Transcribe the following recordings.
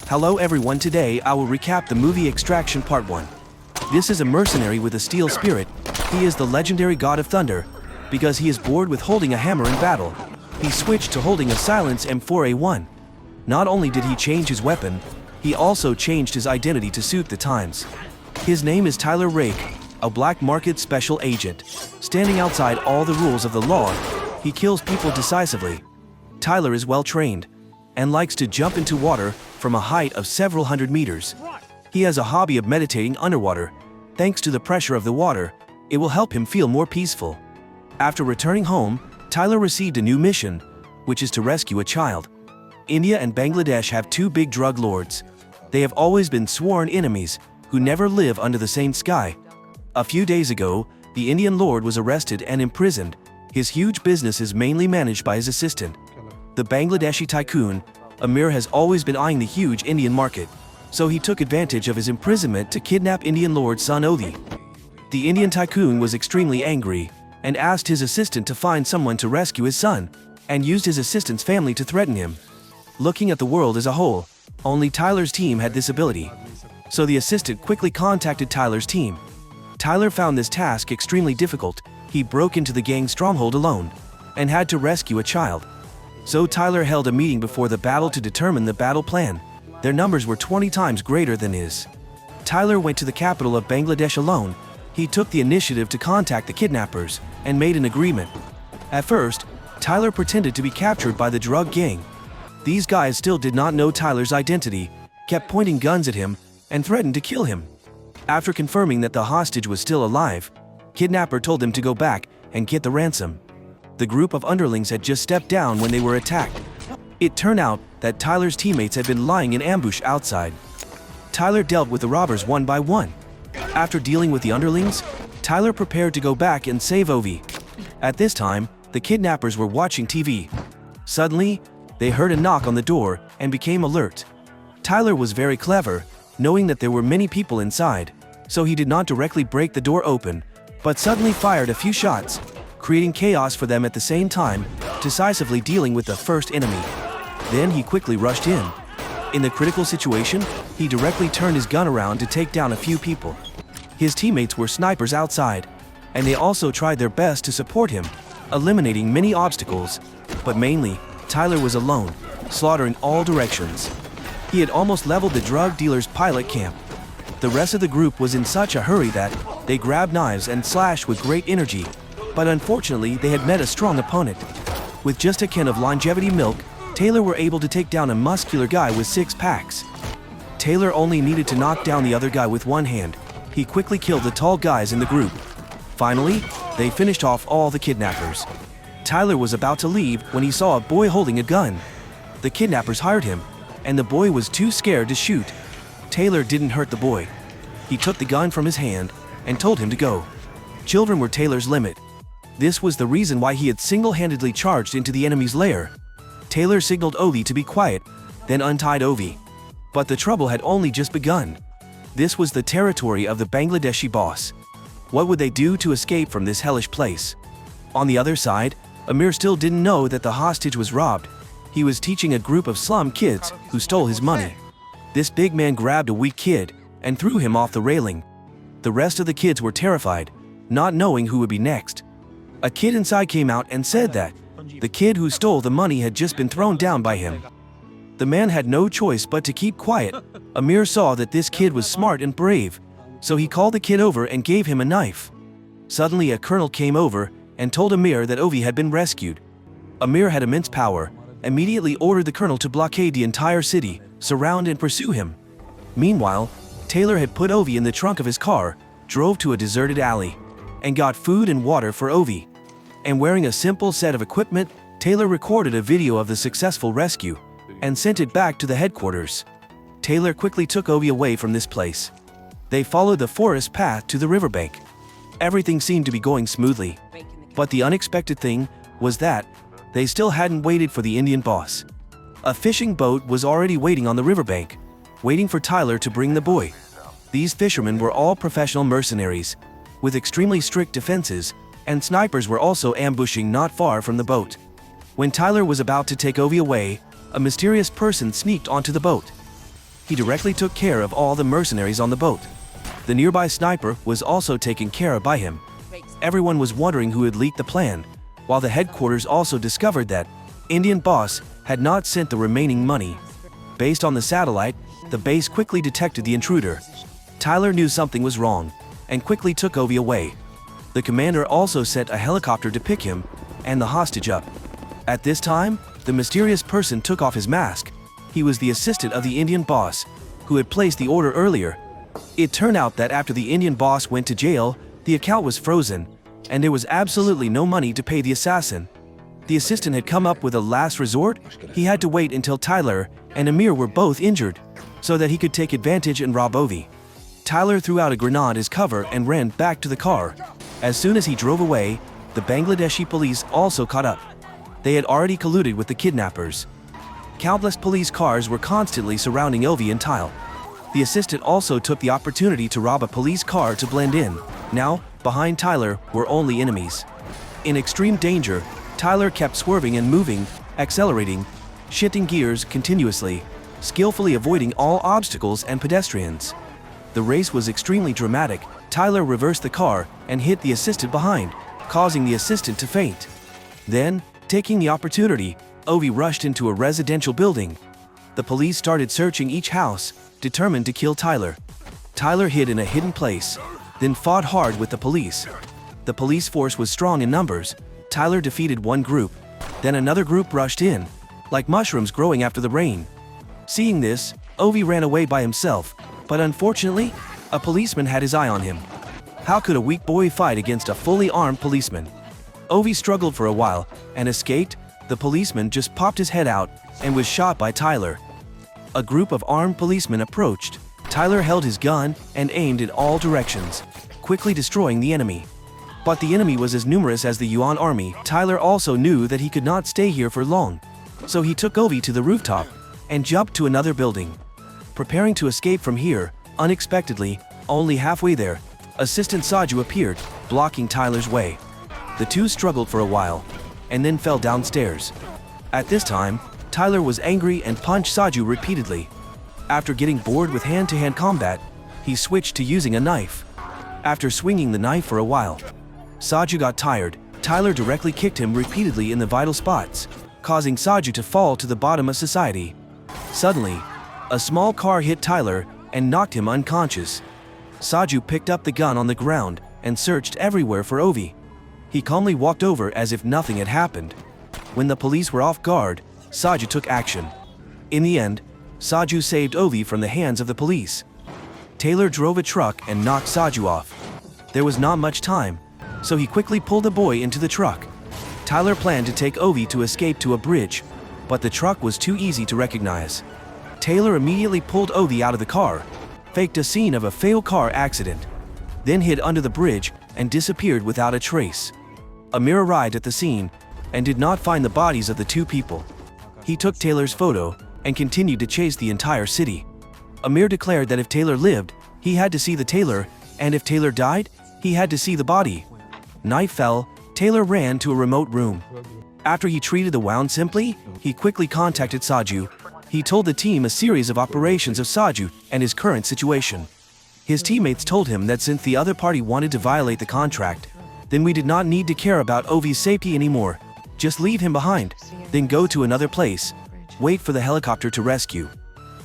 Hello everyone, today I will recap the movie Extraction Part 1. This is a mercenary with a steel spirit. He is the legendary god of thunder. Because he is bored with holding a hammer in battle, he switched to holding a silenced M4A1. Not only did he change his weapon, he also changed his identity to suit the times. His name is Tyler Rake, a black market special agent. Standing outside all the rules of the law, he kills people decisively. Tyler is well trained and likes to jump into water from a height of several hundred meters. He has a hobby of meditating underwater. Thanks to the pressure of the water, it will help him feel more peaceful. After returning home, Tyler received a new mission, which is to rescue a child. India and Bangladesh have two big drug lords. They have always been sworn enemies, who never live under the same sky. A few days ago, the Indian lord was arrested and imprisoned. His huge business is mainly managed by his assistant. The Bangladeshi tycoon, Amir, has always been eyeing the huge Indian market, so he took advantage of his imprisonment to kidnap Indian lord's son Ovi. The Indian tycoon was extremely angry and asked his assistant to find someone to rescue his son, and used his assistant's family to threaten him. Looking at the world as a whole, only Tyler's team had this ability. So the assistant quickly contacted Tyler's team. Tyler found this task extremely difficult. He broke into the gang's stronghold alone and had to rescue a child. So Tyler held a meeting before the battle to determine the battle plan. Their numbers were 20 times greater than his. Tyler went to the capital of Bangladesh alone. He took the initiative to contact the kidnappers and made an agreement. At first, Tyler pretended to be captured by the drug gang. These guys still did not know Tyler's identity, kept pointing guns at him, and threatened to kill him. After confirming that the hostage was still alive, kidnapper told them to go back and get the ransom. The group of underlings had just stepped down when they were attacked. It turned out that Tyler's teammates had been lying in ambush outside. Tyler dealt with the robbers one by one. After dealing with the underlings, Tyler prepared to go back and save Ovi. At this time, the kidnappers were watching TV. Suddenly, they heard a knock on the door and became alert. Tyler was very clever, knowing that there were many people inside, so he did not directly break the door open, but suddenly fired a few shots, creating chaos for them at the same time, decisively dealing with the first enemy. Then he quickly rushed in. In the critical situation, he directly turned his gun around to take down a few people. His teammates were snipers outside, and they also tried their best to support him, eliminating many obstacles, but mainly, Tyler was alone, slaughtering all directions. He had almost leveled the drug dealer's pilot camp. The rest of the group was in such a hurry that they grabbed knives and slashed with great energy, but unfortunately they had met a strong opponent. With just a can of longevity milk, Taylor were able to take down a muscular guy with 6 packs. Taylor only needed to knock down the other guy with one hand. He quickly killed the tall guys in the group. Finally, they finished off all the kidnappers. Tyler was about to leave when he saw a boy holding a gun. The kidnappers hired him, and the boy was too scared to shoot. Taylor didn't hurt the boy. He took the gun from his hand and told him to go. Children were Taylor's limit. This was the reason why he had single-handedly charged into the enemy's lair. Taylor signaled Ovi to be quiet, then untied Ovi. But the trouble had only just begun. This was the territory of the Bangladeshi boss. What would they do to escape from this hellish place? On the other side, Amir still didn't know that the hostage was robbed. He was teaching a group of slum kids who stole his money. This big man grabbed a weak kid and threw him off the railing. The rest of the kids were terrified, not knowing who would be next. A kid inside came out and said that the kid who stole the money had just been thrown down by him. The man had no choice but to keep quiet. Amir saw that this kid was smart and brave, so he called the kid over and gave him a knife. Suddenly a colonel came over and told Amir that Ovi had been rescued. Amir had immense power, immediately ordered the colonel to blockade the entire city, surround and pursue him. Meanwhile, Taylor had put Ovi in the trunk of his car, drove to a deserted alley, and got food and water for Ovi. And wearing a simple set of equipment, Taylor recorded a video of the successful rescue and sent it back to the headquarters. Taylor quickly took Ovi away from this place. They followed the forest path to the riverbank. Everything seemed to be going smoothly. But the unexpected thing was that they still hadn't waited for the Indian boss. A fishing boat was already waiting on the riverbank, waiting for Tyler to bring the boy. These fishermen were all professional mercenaries, with extremely strict defenses, and snipers were also ambushing not far from the boat. When Tyler was about to take Ovi away, a mysterious person sneaked onto the boat. he directly took care of all the mercenaries on the boat. The nearby sniper was also taken care of by him. Everyone was wondering who had leaked the plan, while the headquarters also discovered that Indian boss had not sent the remaining money. Based on the satellite, the base quickly detected the intruder. Tyler knew something was wrong and quickly took Ovi away. The commander also sent a helicopter to pick him and the hostage up. At this time, the mysterious person took off his mask. He was the assistant of the Indian boss, who had placed the order earlier. It turned out that after the Indian boss went to jail, the account was frozen, and there was absolutely no money to pay the assassin. The assistant had come up with a last resort. He had to wait until Tyler and Amir were both injured, so that he could take advantage and rob Ovi. Tyler threw out a grenade as cover and ran back to the car. As soon as he drove away, the Bangladeshi police also caught up. They had already colluded with the kidnappers. Countless police cars were constantly surrounding Ovi and Tyler. The assistant also took the opportunity to rob a police car to blend in. Now, behind Tyler were only enemies. In extreme danger, Tyler kept swerving and moving, accelerating, shifting gears continuously, skillfully avoiding all obstacles and pedestrians. The race was extremely dramatic. Tyler reversed the car and hit the assistant behind, causing the assistant to faint. Then, taking the opportunity, Ovi rushed into a residential building. The police started searching each house, determined to kill Tyler. Tyler hid in a hidden place, then fought hard with the police. The police force was strong in numbers. Tyler defeated one group, then another group rushed in, like mushrooms growing after the rain. Seeing this, Ovi ran away by himself, but unfortunately, a policeman had his eye on him. How could a weak boy fight against a fully armed policeman? Ovi struggled for a while and escaped. The policeman just popped his head out and was shot by Tyler. A group of armed policemen approached. Tyler held his gun and aimed in all directions, quickly destroying the enemy. But the enemy was as numerous as the Yuan army. Tyler also knew that he could not stay here for long, so he took Ovi to the rooftop and jumped to another building. Preparing to escape from here, unexpectedly, only halfway there, Assistant Saju appeared, blocking Tyler's way. The two struggled for a while, and then fell downstairs. At this time, Tyler was angry and punched Saju repeatedly. After getting bored with hand-to-hand combat, he switched to using a knife. After swinging the knife for a while, Saju got tired. Tyler directly kicked him repeatedly in the vital spots, causing Saju to fall to the bottom of society. Suddenly, a small car hit Tyler and knocked him unconscious. Saju picked up the gun on the ground and searched everywhere for Ovi. He calmly walked over as if nothing had happened. When the police were off guard, Saju took action. In the end, Saju saved Ovi from the hands of the police. Taylor drove a truck and knocked Saju off. There was not much time, so he quickly pulled the boy into the truck. Tyler planned to take Ovi to escape to a bridge, but the truck was too easy to recognize. Taylor immediately pulled Ovi out of the car, faked a scene of a failed car accident, then hid under the bridge and disappeared without a trace. Amir arrived at the scene and did not find the bodies of the two people. He took Taylor's photo and continued to chase the entire city. Amir declared that if Taylor lived, he had to see the Taylor, and if Taylor died, he had to see the body. Night fell. Taylor ran to a remote room. After he treated the wound simply, he quickly contacted Saju. He told the team a series of operations of Saju and his current situation. His teammates told him that since the other party wanted to violate the contract, then we did not need to care about Ovi's safety anymore. Just leave him behind, then go to another place. Wait for the helicopter to rescue.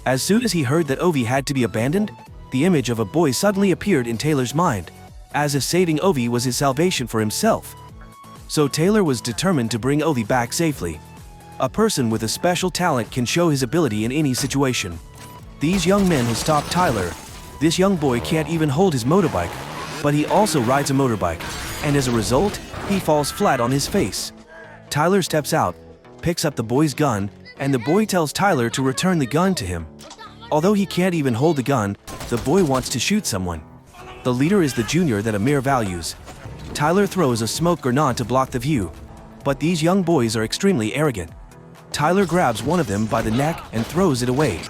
As soon as he heard that Ovi had to be abandoned, the image of a boy suddenly appeared in Taylor's mind, as if saving Ovi was his salvation for himself. So Taylor was determined to bring Ovi back safely. A person with a special talent can show his ability in any situation. These young men have stopped Tyler. This young boy can't even hold his motorbike, but he also rides a motorbike, and as a result, he falls flat on his face. Tyler steps out, picks up the boy's gun, and the boy tells Tyler to return the gun to him. Although he can't even hold the gun, the boy wants to shoot someone. The leader is the junior that Amir values. Tyler throws a smoke grenade to block the view, but these young boys are extremely arrogant. Tyler grabs one of them by the neck and throws it away.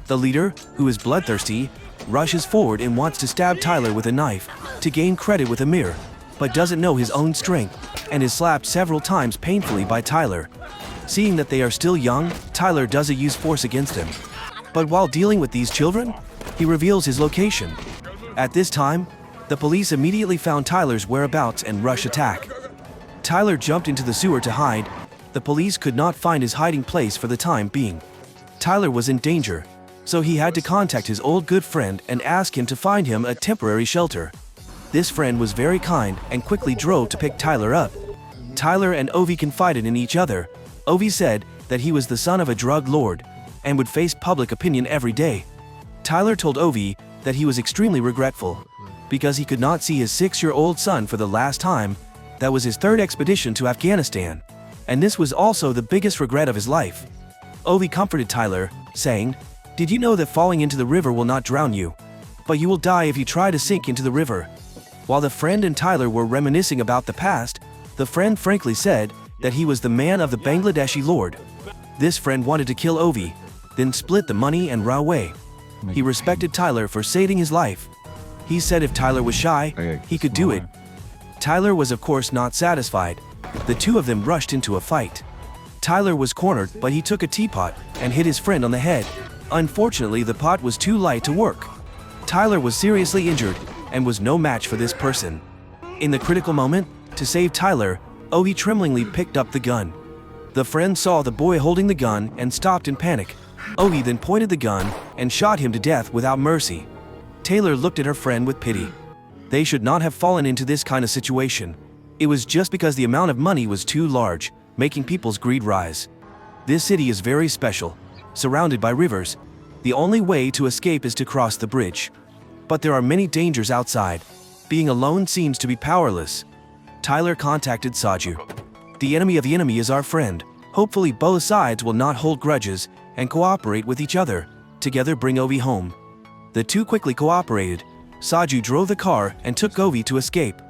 The leader, who is bloodthirsty, rushes forward and wants to stab Tyler with a knife to gain credit with Amir, but doesn't know his own strength and is slapped several times painfully by Tyler. Seeing that they are still young, Tyler doesn't use force against them, But while dealing with these children, he reveals his location. At this time, the police immediately found Tyler's whereabouts and rush attack. Tyler jumped into the sewer to hide. The police could not find his hiding place for the time being. Tyler was in danger, so he had to contact his old good friend and ask him to find him a temporary shelter. This friend was very kind and quickly drove to pick Tyler up. Tyler and Ovi confided in each other. Ovi said that he was the son of a drug lord and would face public opinion every day. Tyler told Ovi that he was extremely regretful because he could not see his 6-year-old son for the last time. That was his 3rd expedition to Afghanistan, and this was also the biggest regret of his life. Ovi comforted Tyler, saying, "Did you know that falling into the river will not drown you, but you will die if you try to sink into the river?" While the friend and Tyler were reminiscing about the past, the friend frankly said that he was the man of the Bangladeshi lord. This friend wanted to kill Ovi, then split the money and run away. He respected Tyler for saving his life. He said if Tyler was shy, he could do it. Tyler was of course not satisfied. The two of them rushed into a fight. Tyler was cornered, but he took a teapot and hit his friend on the head. Unfortunately, the pot was too light to work. Tyler was seriously injured and was no match for this person. In the critical moment, to save Tyler, Ovi tremblingly picked up the gun. The friend saw the boy holding the gun and stopped in panic. Ovi then pointed the gun and shot him to death without mercy. Taylor looked at her friend with pity. They should not have fallen into this kind of situation. It was just because the amount of money was too large, making people's greed rise. This city is very special, surrounded by rivers. The only way to escape is to cross the bridge. But there are many dangers outside. Being alone seems to be powerless. Tyler contacted Saju. The enemy of the enemy is our friend. Hopefully both sides will not hold grudges and cooperate with each other. Together bring Ovi home. The two quickly cooperated. Saju drove the car and took Ovi to escape.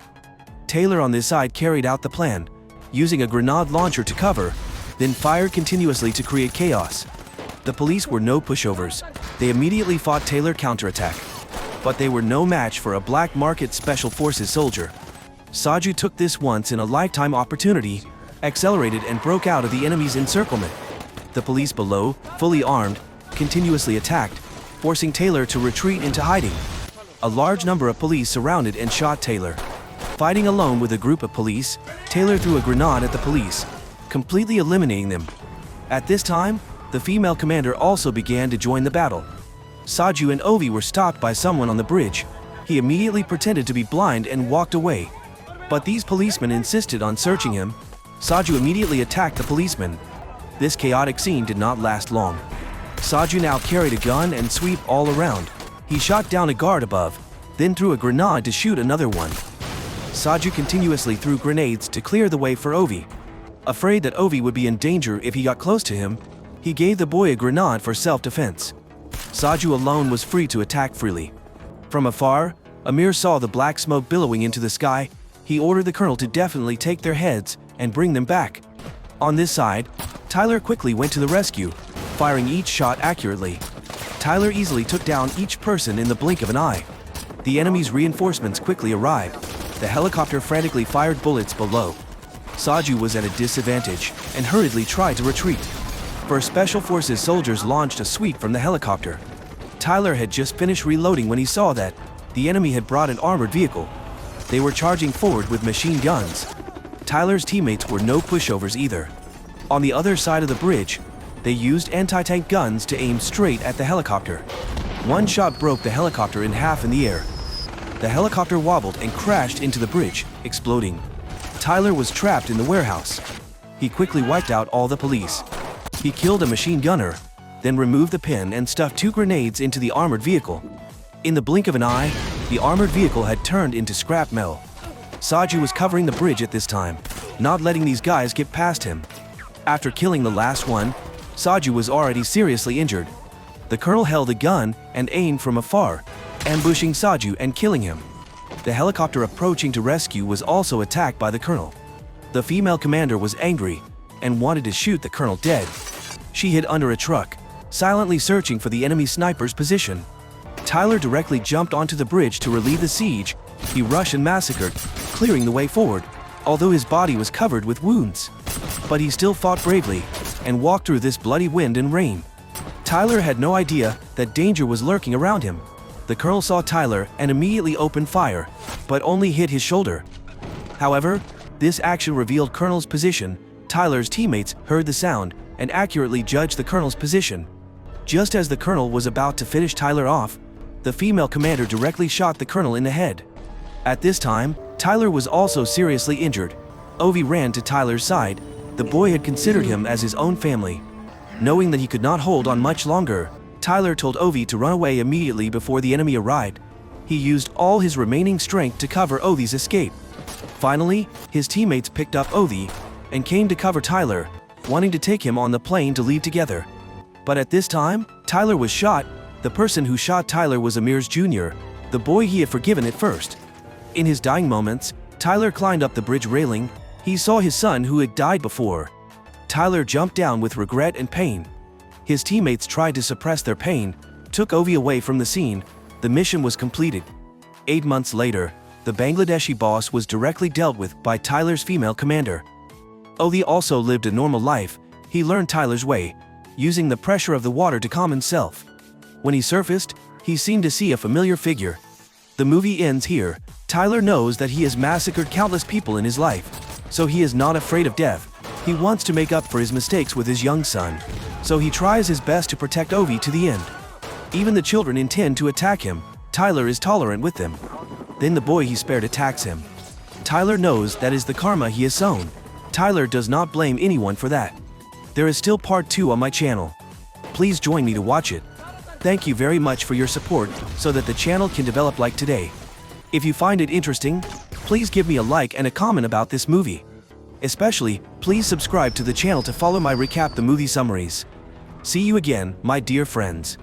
Taylor on this side carried out the plan, using a grenade launcher to cover, then fired continuously to create chaos. The police were no pushovers. They immediately fought Taylor counterattack. But they were no match for a black market special forces soldier. Saju took this once-in-a-lifetime opportunity, accelerated and broke out of the enemy's encirclement. The police below, fully armed, continuously attacked, forcing Taylor to retreat into hiding. A large number of police surrounded and shot Taylor. Fighting alone with a group of police, Taylor threw a grenade at the police, completely eliminating them. At this time, the female commander also began to join the battle. Saju and Ovi were stopped by someone on the bridge. He immediately pretended to be blind and walked away. But these policemen insisted on searching him. Saju immediately attacked the policeman. This chaotic scene did not last long. Saju now carried a gun and sweep all around. He shot down a guard above, then threw a grenade to shoot another one. Saju continuously threw grenades to clear the way for Ovi. Afraid that Ovi would be in danger if he got close to him, he gave the boy a grenade for self-defense. Saju alone was free to attack freely. From afar, Amir saw the black smoke billowing into the sky. He ordered the colonel to definitely take their heads and bring them back. On this side, Tyler quickly went to the rescue, firing each shot accurately. Tyler easily took down each person in the blink of an eye. The enemy's reinforcements quickly arrived. The helicopter frantically fired bullets below. Saju was at a disadvantage and hurriedly tried to retreat. First Special Forces soldiers launched a sweep from the helicopter. Tyler had just finished reloading when he saw that the enemy had brought an armored vehicle. They were charging forward with machine guns. Tyler's teammates were no pushovers either. On the other side of the bridge, they used anti-tank guns to aim straight at the helicopter. One shot broke the helicopter in half in the air. The helicopter wobbled and crashed into the bridge, exploding. Tyler was trapped in the warehouse. He quickly wiped out all the police. He killed a machine gunner, then removed the pin and stuffed 2 grenades into the armored vehicle. In the blink of an eye, the armored vehicle had turned into scrap metal. Saju was covering the bridge at this time, not letting these guys get past him. After killing the last one, Saju was already seriously injured. The colonel held a gun and aimed from afar, ambushing Saju and killing him. The helicopter approaching to rescue was also attacked by the colonel. The female commander was angry and wanted to shoot the colonel dead. She hid under a truck, silently searching for the enemy sniper's position. Tyler directly jumped onto the bridge to relieve the siege. He rushed and massacred, clearing the way forward, although his body was covered with wounds. But he still fought bravely and walked through this bloody wind and rain. Tyler had no idea that danger was lurking around him. The colonel saw Tyler and immediately opened fire, but only hit his shoulder. However, this action revealed Colonel's position. Tyler's teammates heard the sound and accurately judged the colonel's position. Just as the colonel was about to finish Tyler off, the female commander directly shot the colonel in the head. At this time, Tyler was also seriously injured. Ovi ran to Tyler's side. The boy had considered him as his own family. Knowing that he could not hold on much longer, Tyler told Ovi to run away immediately before the enemy arrived. He used all his remaining strength to cover Ovi's escape. Finally, his teammates picked up Ovi and came to cover Tyler, wanting to take him on the plane to leave together. But at this time, Tyler was shot. The person who shot Tyler was Amir's Jr., the boy he had forgiven at first. In his dying moments, Tyler climbed up the bridge railing. He saw his son who had died before. Tyler jumped down with regret and pain. His teammates tried to suppress their pain, took Ovi away from the scene. The mission was completed. 8 months later, the Bangladeshi boss was directly dealt with by Tyler's female commander. Ovi also lived a normal life. He learned Tyler's way, using the pressure of the water to calm himself. When he surfaced, he seemed to see a familiar figure. The movie ends here. Tyler knows that he has massacred countless people in his life, so he is not afraid of death. He wants to make up for his mistakes with his young son, so he tries his best to protect Ovi to the end. Even the children intend to attack him. Tyler is tolerant with them. Then the boy he spared attacks him. Tyler knows that is the karma he has sown. Tyler does not blame anyone for that. There is still part 2 on my channel. Please join me to watch it. Thank you very much for your support so that the channel can develop like today. If you find it interesting, please give me a like and a comment about this movie. Especially, please subscribe to the channel to follow my recap the movie summaries. See you again, my dear friends.